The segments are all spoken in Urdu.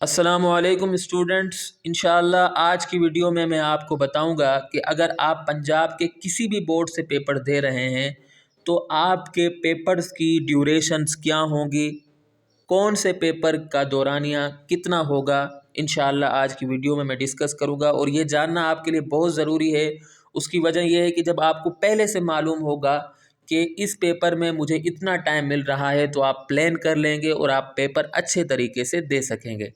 السلام علیکم اسٹوڈنٹس، انشاءاللہ آج کی ویڈیو میں آپ کو بتاؤں گا کہ اگر آپ پنجاب کے کسی بھی بورڈ سے پیپر دے رہے ہیں تو آپ کے پیپرز کی ڈیوریشنز کیا ہوں گی، کون سے پیپر کا دورانیہ کتنا ہوگا، انشاءاللہ آج کی ویڈیو میں ڈسکس کروں گا۔ اور یہ جاننا آپ کے لیے بہت ضروری ہے، اس کی وجہ یہ ہے کہ جب آپ کو پہلے سے معلوم ہوگا کہ اس پیپر میں مجھے اتنا ٹائم مل رہا ہے تو آپ پلان کر لیں گے اور آپ پیپر اچھے طریقے سے دے سکیں گے۔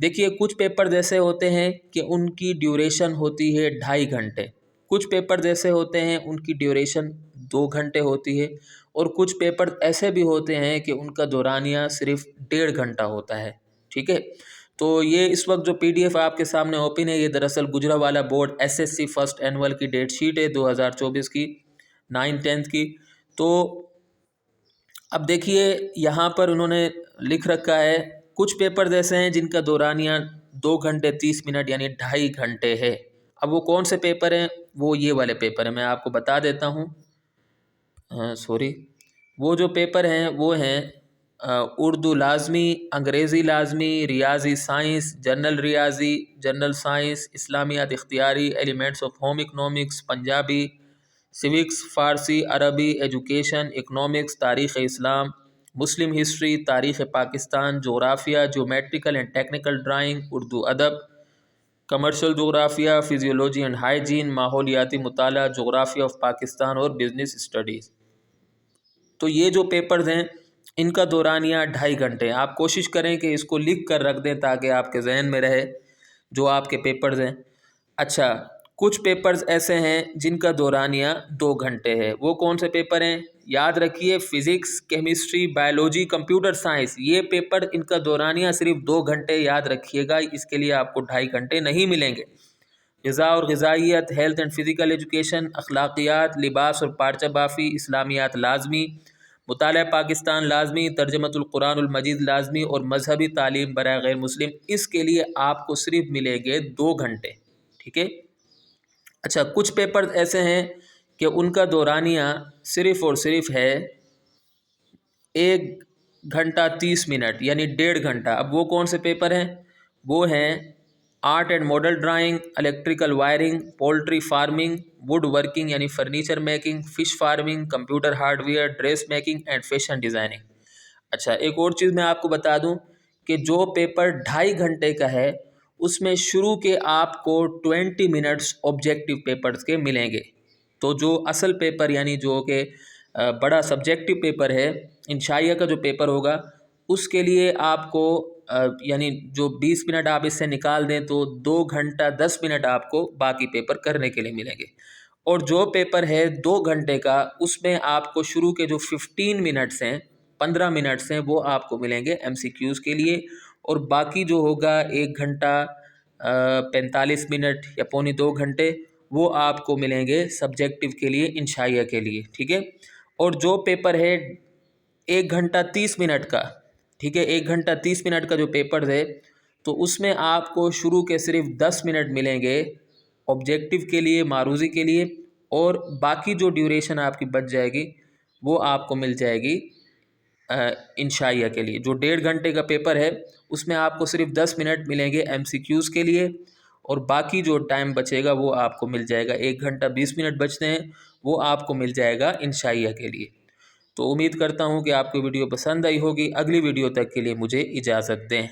دیکھیے، کچھ پیپر جیسے ہوتے ہیں کہ ان کی ڈیوریشن ہوتی ہے 2.5 گھنٹے، کچھ پیپر جیسے ہوتے ہیں ان کی ڈیوریشن 2 گھنٹے ہوتی ہے، اور کچھ پیپر ایسے بھی ہوتے ہیں کہ ان کا دورانیہ صرف 1.5 گھنٹہ ہوتا ہے۔ ٹھیک ہے، تو یہ اس وقت جو PDF آپ کے سامنے اوپن ہے، یہ دراصل Gujranwala board SSC first annual کی ڈیٹ شیٹ ہے 2024 کی 9/10 کی۔ تو اب دیکھیے، یہاں پر انہوں نے لکھ رکھا ہے کچھ پیپر ایسے ہیں جن کا دورانیہ 2 گھنٹے 30 منٹ یعنی 2.5 گھنٹے ہے۔ اب وہ کون سے پیپر ہیں؟ وہ یہ والے پیپر ہیں، میں آپ کو بتا دیتا ہوں۔ وہ جو پیپر ہیں وہ ہیں اردو لازمی، انگریزی لازمی، ریاضی سائنس، جنرل ریاضی، جنرل سائنس، اسلامیات اختیاری، elements of home economics, Punjabi, civics, فارسی، عربی، ایجوکیشن، اکنامکس، تاریخ اسلام، مسلم ہسٹری، تاریخ پاکستان، جغرافیہ، geometrical and technical drawing, Urdu ادب، کمرشل جغرافیہ، فزیولوجی اینڈ ہائیجین، ماحولیاتی مطالعہ، جغرافیہ آف پاکستان اور بزنس اسٹڈیز۔ تو یہ جو پیپرز ہیں ان کا دورانیہ 2.5 گھنٹے۔ آپ کوشش کریں کہ اس کو لکھ کر رکھ دیں تاکہ آپ کے ذہن میں رہے جو آپ کے پیپرز ہیں۔ اچھا، کچھ پیپرز ایسے ہیں جن کا دورانیہ 2 گھنٹے ہے۔ وہ کون سے پیپر ہیں؟ یاد رکھیے، physics, chemistry, biology, computer science, یہ پیپر ان کا دورانیہ صرف 2 گھنٹے یاد رکھیے گا، اس کے لیے آپ کو 2.5 گھنٹے نہیں ملیں گے۔ غذا اور غذائیت، ہیلتھ اینڈ فزیکل ایجوکیشن، اخلاقیات، لباس اور پارچہ بافی، اسلامیات لازمی، مطالعہ پاکستان لازمی، ترجمۃ القرآن المجید لازمی اور مذہبی تعلیم برائے غیر مسلم، اس کے لیے آپ کو صرف ملیں گے 2 گھنٹے۔ ٹھیک ہے۔ اچھا، کچھ پیپر ایسے ہیں کہ ان کا دورانیہ صرف اور صرف ہے 1 گھنٹہ 30 منٹ یعنی 1.5 گھنٹہ۔ اب وہ کون سے پیپر ہیں؟ وہ ہیں art and model drawing, electrical wiring, poultry farming, wood working یعنی furniture making, fish farming, computer hardware, dress making and fashion designing. اچھا، ایک اور چیز میں آپ کو بتا دوں کہ جو پیپر 2.5 گھنٹے کا ہے اس میں شروع کے آپ کو 20 منٹس آبجیکٹیو پیپرز کے ملیں گے۔ تو جو اصل پیپر یعنی جو کہ بڑا سبجیکٹیو پیپر ہے، انشائیہ کا جو پیپر ہوگا، اس کے لیے آپ کو یعنی جو 20 منٹ آپ اس سے نکال دیں تو 2 گھنٹہ 10 منٹ آپ کو باقی پیپر کرنے کے لیے ملیں گے۔ اور جو پیپر ہے 2 گھنٹے کا، اس میں آپ کو شروع کے جو 15 منٹس ہیں، 15 منٹس ہیں، وہ آپ کو ملیں گے MCQs کے لیے، اور باقی جو ہوگا 1 گھنٹہ 45 منٹ یا پونے 2 گھنٹے، وہ آپ کو ملیں گے سبجیکٹیو کے لیے، انشائیہ کے لیے۔ ٹھیک ہے۔ اور جو پیپر ہے 1 گھنٹہ 30 منٹ کا، ٹھیک ہے، 1 گھنٹہ 30 منٹ کا جو پیپر ہے، تو اس میں آپ کو شروع کے صرف 10 منٹ ملیں گے آبجیکٹیو کے لیے، معروضی کے لیے، اور باقی جو ڈیوریشن آپ کی بچ جائے گی وہ آپ کو مل جائے گی انشائیہ کے لیے۔ جو 1.5 گھنٹے کا پیپر ہے اس میں آپ کو صرف 10 منٹ ملیں گے MCQs کے لیے، اور باقی جو ٹائم بچے گا وہ آپ کو مل جائے گا، 1 گھنٹہ 20 منٹ بچتے ہیں، وہ آپ کو مل جائے گا انشائیہ کے لیے۔ تو امید کرتا ہوں کہ آپ کو ویڈیو پسند آئی ہوگی۔ اگلی ویڈیو تک کے لیے مجھے اجازت دیں۔